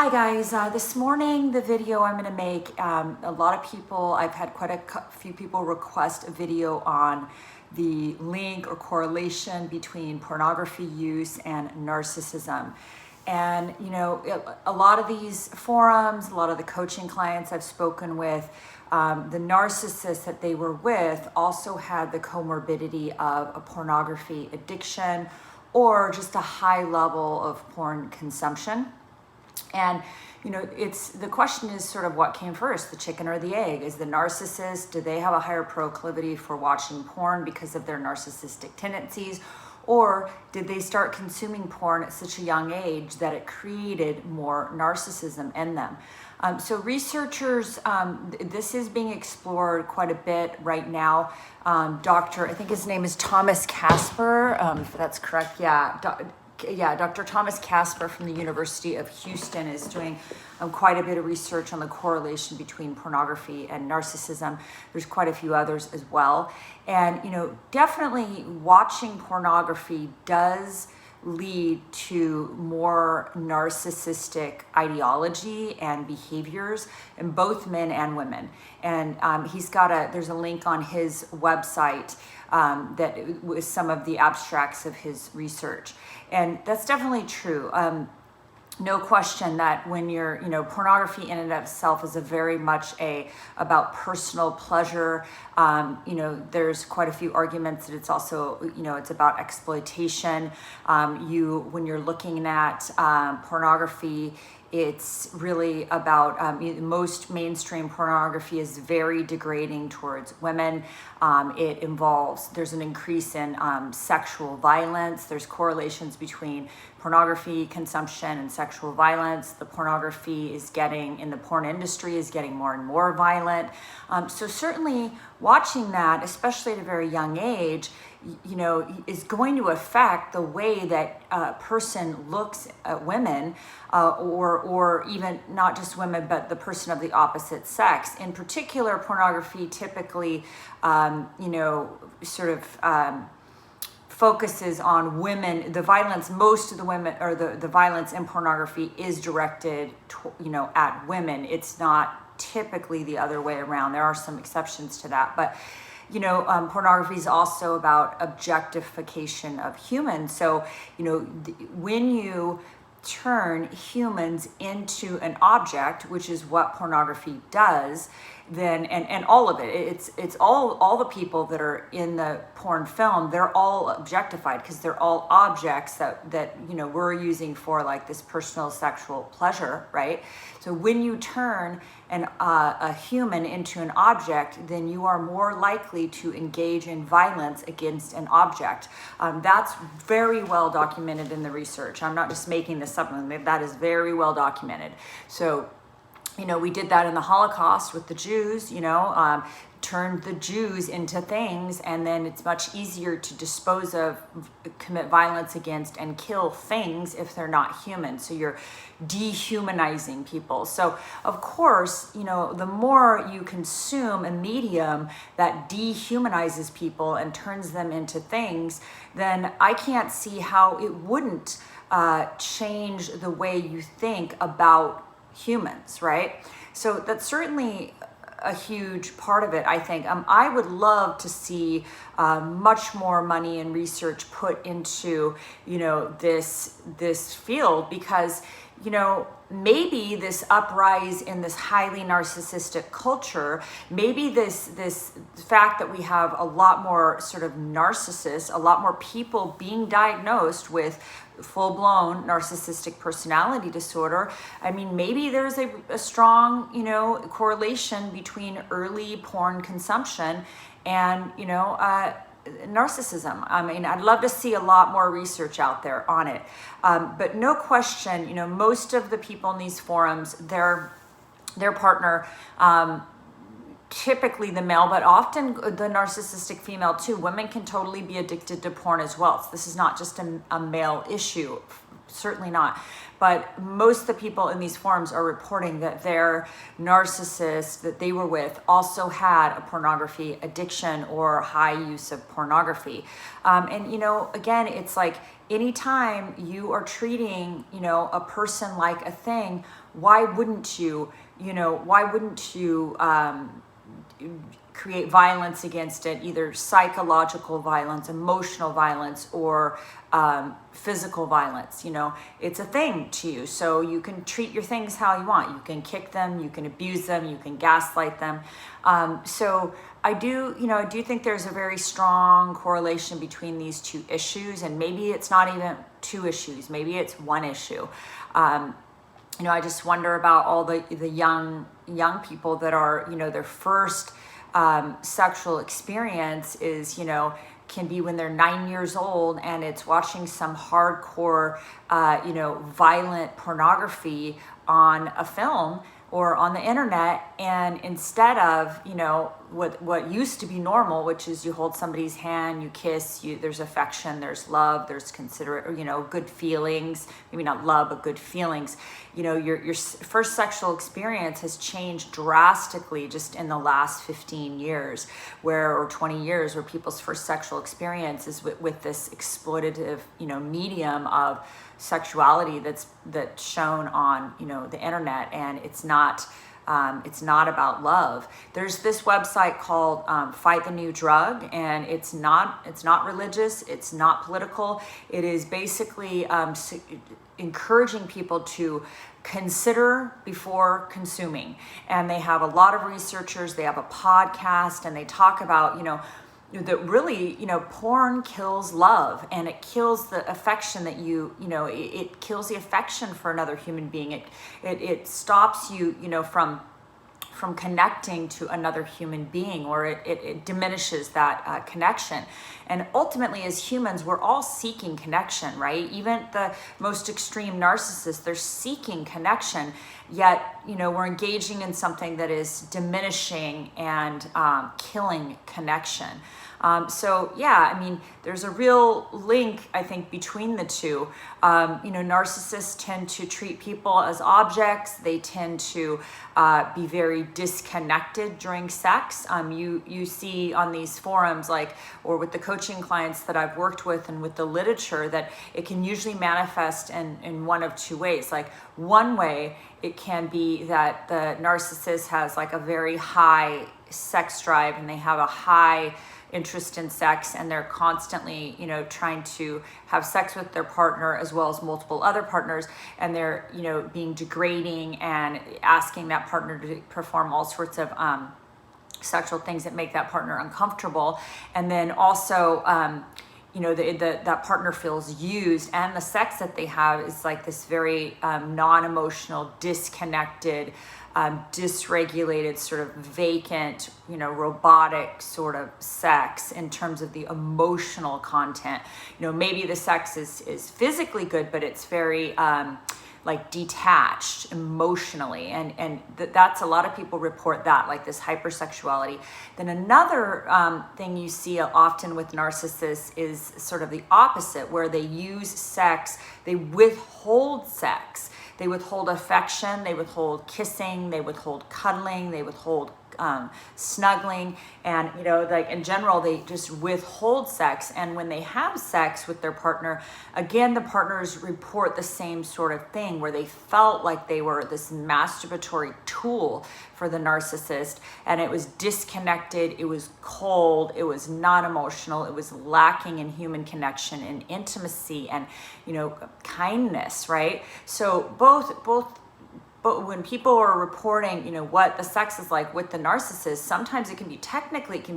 Hi guys, this morning the video I'm going to make, a lot of people, I've had quite a few people request a video on the link or correlation between pornography use and narcissism. And you know, a lot of these forums, a lot of the coaching clients I've spoken with, the narcissists that they were with also had the comorbidity of a pornography addiction or just a high level of porn consumption. And you know, the question is sort of what came first, the chicken or the egg? Is the narcissist, do they have a higher proclivity for watching porn because of their narcissistic tendencies? Or did they start consuming porn at such a young age that it created more narcissism in them? So researchers, this is being explored quite a bit right now. I think his name is Thomas Casper, if that's correct, Dr. Thomas Casper from the University of Houston is doing quite a bit of research on the correlation between pornography and narcissism. There's quite a few others as well. And, you know, definitely watching pornography does lead to more narcissistic ideology and behaviors in both men and women. And there's a link on his website that was some of the abstracts of his research. And that's definitely true. No question that when pornography in and of itself is very much about personal pleasure. There's quite a few arguments that it's also, it's about exploitation. When you're looking at pornography, it's really about, most mainstream pornography is very degrading towards women. There's an increase in sexual violence. There's correlations between pornography consumption and sexual violence. The pornography in the porn industry is getting more and more violent. So certainly watching that, especially at a very young age, is going to affect the way that a person looks at women, or even not just women, but the person of the opposite sex. In particular, pornography typically, focuses on women. The violence, most of the women, or the violence in pornography is directed at women. It's not typically the other way around. There are some exceptions to that, but pornography is also about objectification of humans. So, when you turn humans into an object, which is what pornography does, then and all of it's all the people that are in the porn film, they're all objectified because they're all objects that we're using for like this personal sexual pleasure, right? So when you turn a human into an object, then you are more likely to engage in violence against an object. That's very well documented in the research. I'm not just making this up. That is very well documented. So we did that in the Holocaust with the Jews, turned the Jews into things, and then it's much easier to dispose of, commit violence against, and kill things if they're not human. So you're dehumanizing people. So of course, the more you consume a medium that dehumanizes people and turns them into things, then I can't see how it wouldn't change the way you think about humans, right? So that's certainly a huge part of it, I think. I would love to see much more money and research put into, this field, because, maybe this uprise in this highly narcissistic culture, maybe this fact that we have a lot more sort of narcissists, a lot more people being diagnosed with full-blown narcissistic personality disorder. I mean, maybe there's a strong, correlation between early porn consumption and, narcissism. I mean, I'd love to see a lot more research out there on it. But no question, most of the people in these forums, their partner, typically the male, but often the narcissistic female too. Women can totally be addicted to porn as well. So this is not just a male issue. certainly not. But most of the people in these forums are reporting that their narcissist that they were with also had a pornography addiction or high use of pornography. And, you know, again, it's like anytime you are treating, you know, a person like a thing, why wouldn't you create violence against it, either psychological violence, emotional violence, or physical violence? You know, it's a thing to you. So you can treat your things how you want. You can kick them, you can abuse them, you can gaslight them. So I do think there's a very strong correlation between these two issues, and maybe it's not even two issues, maybe it's one issue. You know, I just wonder about all the young people that are, you know, their first sexual experience is, you know, can be when they're 9 years old, and it's watching some hardcore, you know, violent pornography on a film or on the internet. And instead of, you know, what used to be normal, which is you hold somebody's hand, you kiss, there's affection, there's love, there's considerate, you know, good feelings, maybe not love, but good feelings. You know, your first sexual experience has changed drastically just in the last 15 years, or 20 years, where people's first sexual experience is with this exploitative, you know, medium of sexuality that's shown on, you know, the internet. And it's not about love. There's this website called Fight the New Drug, and it's not religious, it's not political. It is basically encouraging people to consider before consuming. And they have a lot of researchers, they have a podcast, and they talk about, you know, that really, you know, porn kills love, and it kills the affection that you know, it kills the affection for another human being. It stops you, you know, from connecting to another human being, or it diminishes that connection. And ultimately, as humans, we're all seeking connection, right? Even the most extreme narcissists, they're seeking connection, yet, you know, we're engaging in something that is diminishing and killing connection. So yeah, I mean, there's a real link, I think, between the two. You know, narcissists tend to treat people as objects. They tend to be very disconnected during sex. You see on these forums, like, or with the coaching clients that I've worked with and with the literature, that it can usually manifest in one of two ways. Like, one way, it can be that the narcissist has like a very high sex drive, and they have a high interest in sex, and they're constantly, you know, trying to have sex with their partner as well as multiple other partners, and they're, you know, being degrading and asking that partner to perform all sorts of sexual things that make that partner uncomfortable. And then also, you know, that partner feels used, and the sex that they have is like this very non-emotional, disconnected, dysregulated, sort of vacant, you know, robotic sort of sex in terms of the emotional content. You know, maybe the sex is physically good, but it's very like detached emotionally, and that's, a lot of people report that, like this hypersexuality. Then another thing you see often with narcissists is sort of the opposite, where they use sex, they withhold sex. They withhold affection, they withhold kissing, they withhold cuddling, they withhold snuggling, and, you know, like in general, they just withhold sex. And when they have sex with their partner, again, the partners report the same sort of thing, where they felt like they were this masturbatory tool for the narcissist, and it was disconnected, it was cold, it was not emotional, it was lacking in human connection and intimacy and, you know, kindness, right? So but when people are reporting, you know, what the sex is like with the narcissist, sometimes it can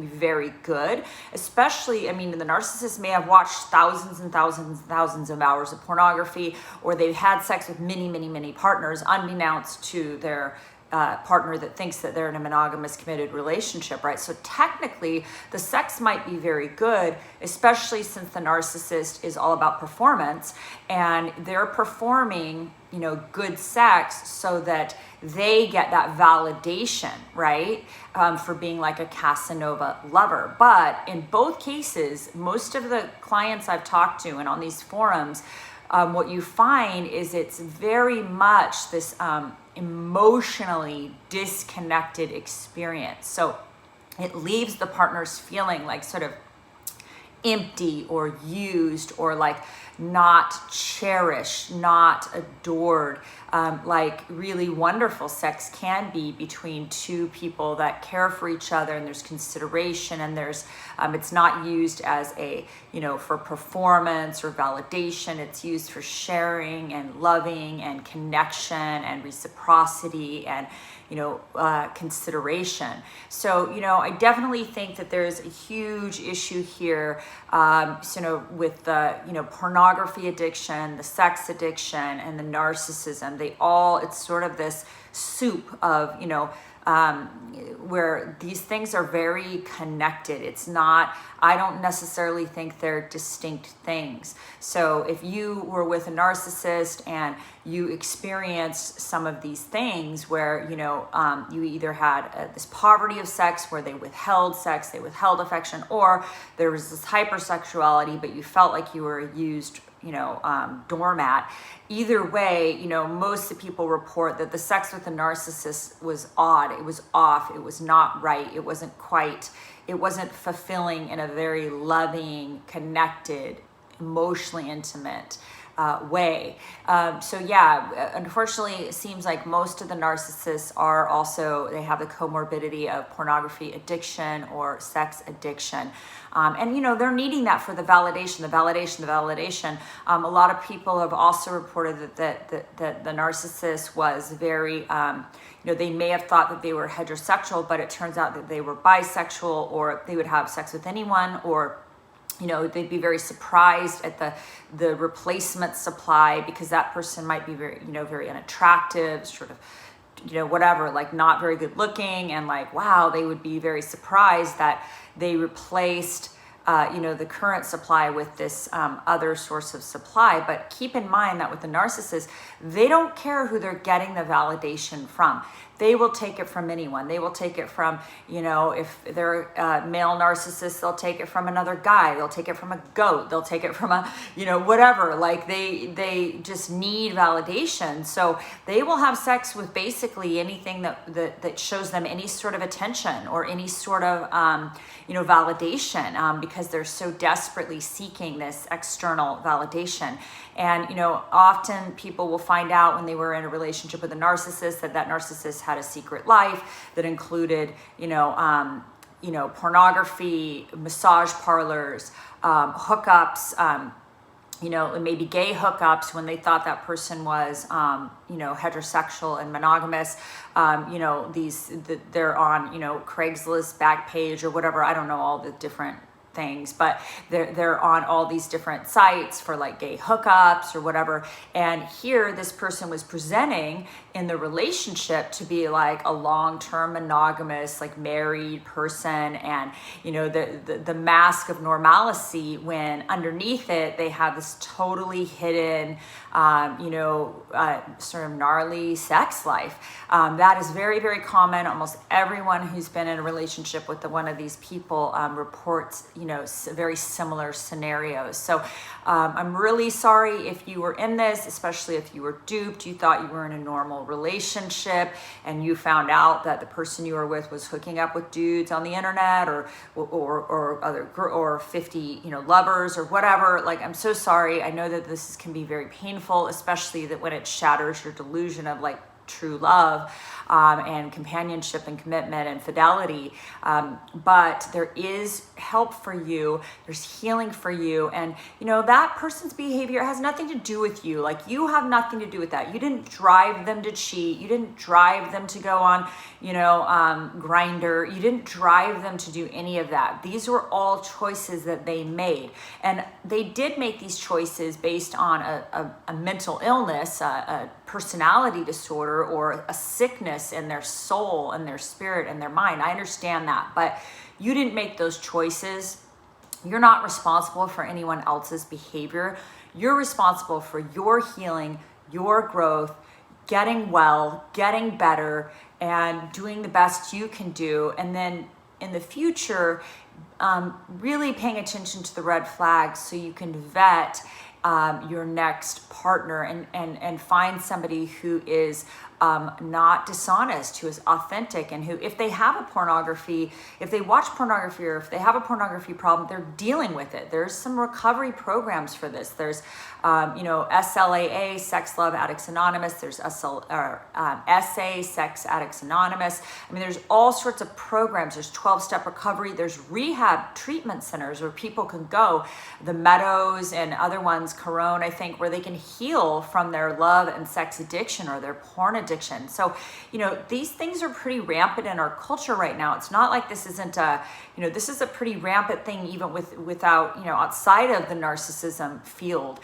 be very good, especially, I mean, the narcissist may have watched thousands and thousands and thousands of hours of pornography, or they've had sex with many, many, many partners, unbeknownst to their partner that thinks that they're in a monogamous, committed relationship, right? So technically, the sex might be very good, especially since the narcissist is all about performance, and they're performing, you know, good sex so that they get that validation, right? For being like a Casanova lover. But in both cases, most of the clients I've talked to and on these forums, what you find is it's very much this emotionally disconnected experience. So it leaves the partners feeling like sort of empty or used, or like not cherished, not adored, like really wonderful sex can be between two people that care for each other, and there's consideration, and there's it's not used as a, you know, for performance or validation. It's used for sharing and loving and connection and reciprocity and, you know, consideration. So, you know, I definitely think that there's a huge issue here, you know, with the, you know, pornography addiction, the sex addiction, and the narcissism. They all, it's sort of this soup of, you know, where these things are very connected. It's not, I don't necessarily think they're distinct things. So if you were with a narcissist and you experienced some of these things where, you know, you either had this poverty of sex where they withheld sex, they withheld affection, or there was this hypersexuality, but you felt like you were used, you know, doormat. Either way, you know, most of the people report that the sex with the narcissist was odd. It was off. It was not right. It wasn't fulfilling in a very loving, connected, emotionally intimate way. So yeah, unfortunately, it seems like most of the narcissists are also, they have the comorbidity of pornography addiction or sex addiction. And, you know, they're needing that for the validation. A lot of people have also reported that the narcissist was very, you know, they may have thought that they were heterosexual, but it turns out that they were bisexual, or they would have sex with anyone, or, you know, they'd be very surprised at the replacement supply, because that person might be very, you know, very unattractive, sort of, you know, whatever, like not very good looking, and like, wow, they would be very surprised that they replaced, you know, the current supply with this other source of supply. But keep in mind that with the narcissist, they don't care who they're getting the validation from. They will take it from anyone. They will take it from, you know, if they're a male narcissist, they'll take it from another guy. They'll take it from a goat. They'll take it from a, you know, whatever. Like they just need validation. So they will have sex with basically anything that shows them any sort of attention or any sort of, you know, validation, because they're so desperately seeking this external validation. And, you know, often people will find out when they were in a relationship with a narcissist that that narcissist had a secret life that included, you know, pornography, massage parlors, hookups, you know, maybe gay hookups when they thought that person was, you know, heterosexual and monogamous. You know, they're on, you know, Craigslist Backpage or whatever. I don't know all the different things, but they're on all these different sites for like gay hookups or whatever. And here this person was presenting in the relationship to be like a long-term monogamous, like married person, and, you know, the mask of normalcy, when underneath it they have this totally hidden, you know, sort of gnarly sex life. That is very, very common. Almost everyone who's been in a relationship with one of these people reports, you know, very similar scenarios. So I'm really sorry if you were in this, especially if you were duped. You thought you were in a normal relationship and you found out that the person you were with was hooking up with dudes on the internet, or other, or 50, you know, lovers or whatever. Like, I'm so sorry. I know that this can be very painful, especially that when it shatters your delusion of like true love, and companionship and commitment and fidelity. But there is help for you. There's healing for you. And, you know, that person's behavior has nothing to do with you. Like, you have nothing to do with that. You didn't drive them to cheat. You didn't drive them to go on, you know, Grindr. You didn't drive them to do any of that. These were all choices that they made. And they did make these choices based on a mental illness, a personality disorder, or a sickness in their soul and their spirit and their mind. I understand that, but you didn't make those choices. You're not responsible for anyone else's behavior. You're responsible for your healing, your growth, getting well, getting better, and doing the best you can do. And then in the future, really paying attention to the red flags so you can vet your next partner, and find somebody who is not dishonest, who is authentic, and who, if they have a pornography, if they watch pornography, or if they have a pornography problem, they're dealing with it. There's some recovery programs for this. There's, SLAA, Sex Love Addicts Anonymous. There's SA, Sex Addicts Anonymous. I mean, there's all sorts of programs. There's 12-step recovery. There's rehab treatment centers where people can go. The Meadows and other ones, Corone, I think, where they can heal from their love and sex addiction or their porn addiction. So, these things are pretty rampant in our culture right now. It's not like this isn't this is a pretty rampant thing even without, outside of the narcissism field,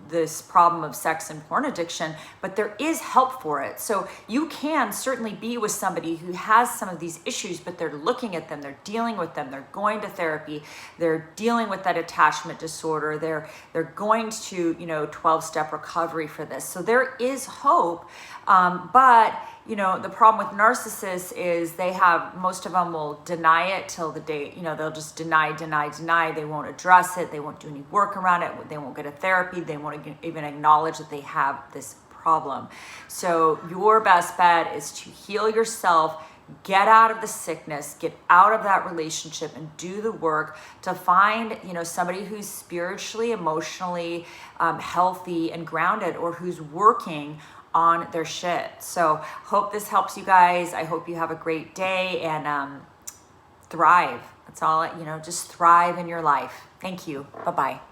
this problem of sex and porn addiction, but there is help for it. So you can certainly be with somebody who has some of these issues, but they're looking at them, they're dealing with them, they're going to therapy, they're dealing with that attachment disorder, they're going to, 12-step recovery for this. So there is hope, but the problem with narcissists is most of them will deny it till the day, they'll just deny. They won't address it. They won't do any work around it. They won't go to therapy. They won't even acknowledge that they have this problem. So your best bet is to heal yourself, get out of the sickness, get out of that relationship, and do the work to find, somebody who's spiritually, emotionally healthy and grounded, or who's working on their shit. So hope this helps you guys. I hope you have a great day and thrive. That's all, just thrive in your life. Thank you. Bye-bye.